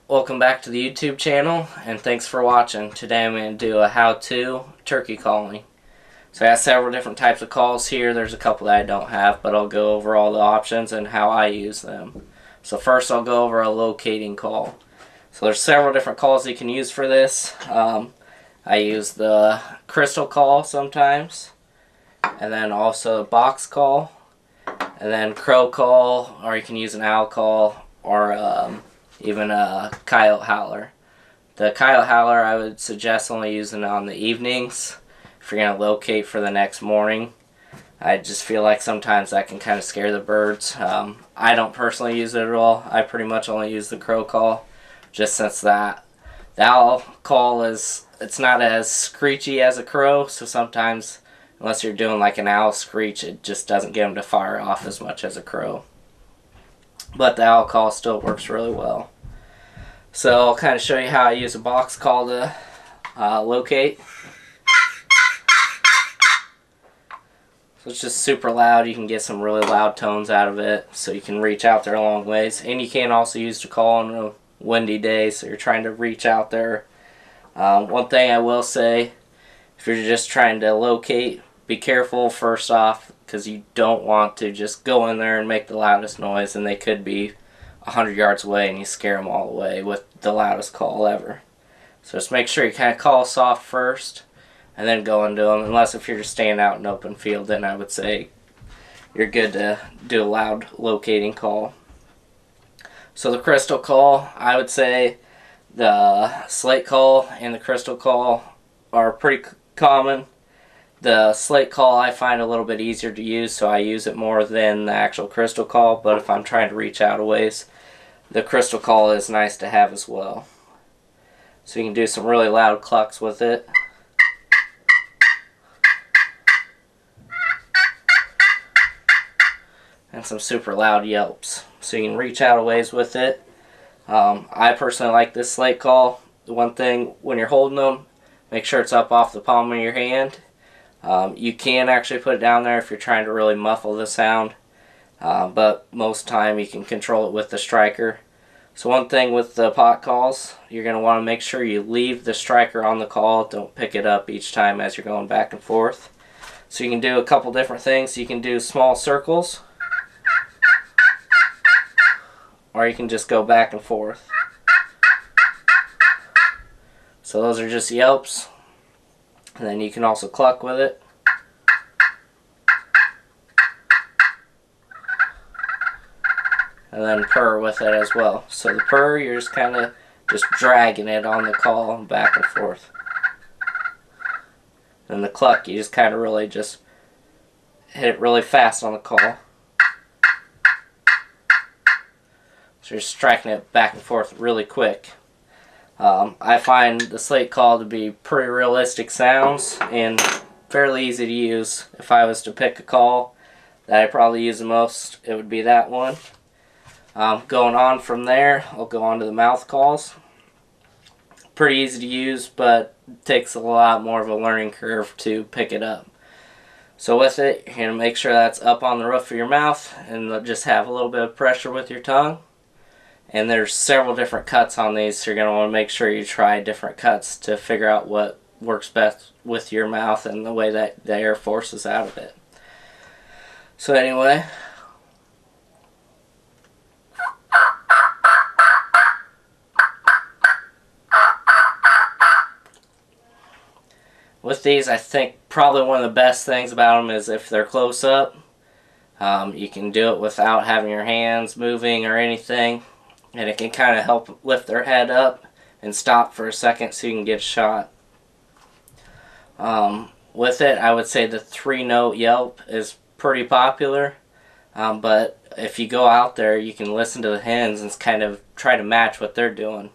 Welcome back to the YouTube channel, and thanks for watching. Today I'm going to do a how-to turkey calling. So I have several different types of calls here. There's a couple that I don't have, but I'll go over all the options and how I use them. So first I'll go over a locating call. So there's several different calls you can use for this. I use the crystal call sometimes, and then also a box call, and then crow call, or you can use an owl call, or even a coyote howler. The coyote howler I would suggest only using on the evenings if you're going to locate for the next morning. I just feel like sometimes that can kind of scare the birds. I don't personally use it at all. I pretty much only use the crow call, just since the owl call it's not as screechy as a crow, so sometimes unless you're doing like an owl screech, it just doesn't get them to fire off as much as a crow. But the owl call still works really well. So I'll kind of show you how I use a box call to locate. So it's just super loud. You can get some really loud tones out of it, so you can reach out there a long ways. And you can also use the call on a windy day, so you're trying to reach out there. One thing I will say, if you're just trying to locate, be careful first off, because you don't want to just go in there and make the loudest noise, and they could be 100 yards away and you scare them all away with the loudest call ever. So just make sure you kind of call soft first and then go into them, unless if you're just staying out in open field, then I would say you're good to do a loud locating call. So the crystal call, I would say the slate call and the crystal call are pretty common. The slate call I find a little bit easier to use, so I use it more than the actual crystal call, but if I'm trying to reach out a ways, the crystal call is nice to have as well. So you can do some really loud clucks with it. And some super loud yelps. So you can reach out a ways with it. I personally like this slate call. The one thing, when you're holding them, make sure it's up off the palm of your hand. You can actually put it down there if you're trying to really muffle the sound, but most of the time you can control it with the striker. So one thing with the pot calls, you're going to want to make sure you leave the striker on the call. Don't pick it up each time as you're going back and forth. So you can do a couple different things. You can do small circles, or you can just go back and forth. So those are just yelps. And then you can also cluck with it. And then purr with it as well. So the purr, you're just kind of just dragging it on the call back and forth. And the cluck, you just kind of really just hit it really fast on the call. So you're striking it back and forth really quick. I find the slate call to be pretty realistic sounds and fairly easy to use. If I was to pick a call that I probably use the most, it would be that one. Going on from there, I'll go on to the mouth calls. Pretty easy to use, but it takes a lot more of a learning curve to pick it up. So with it, you're going to make sure that's up on the roof of your mouth and just have a little bit of pressure with your tongue. And there's several different cuts on these, so you're going to want to make sure you try different cuts to figure out what works best with your mouth and the way that the air forces out of it. So anyway, with these, I think probably one of the best things about them is if they're close up, you can do it without having your hands moving or anything. And it can kind of help lift their head up and stop for a second so you can get a shot. With it, I would say the 3-note yelp is pretty popular. But if you go out there, you can listen to the hens and kind of try to match what they're doing.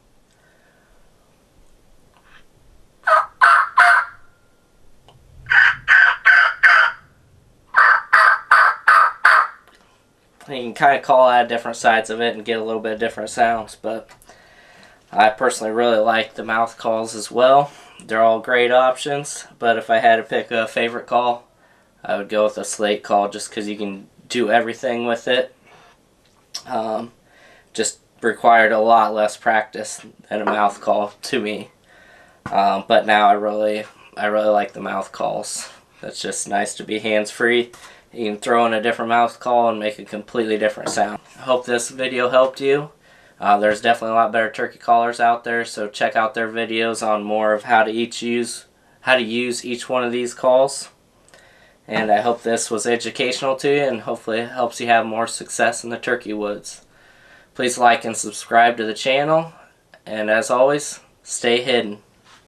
You can kind of call out different sides of it and get a little bit of different sounds, but I personally really like the mouth calls as well. They're all great options, but if I had to pick a favorite call, I would go with a slate call just because you can do everything with it. Just required a lot less practice than a mouth call to me. But now I really like the mouth calls. It's just nice to be hands-free. You can throw in a different mouth call and make a completely different sound. I hope this video helped you. There's definitely a lot better turkey callers out there, so check out their videos on more of how to use each one of these calls. And I hope this was educational to you, and hopefully it helps you have more success in the turkey woods. Please like and subscribe to the channel, and as always, stay hidden.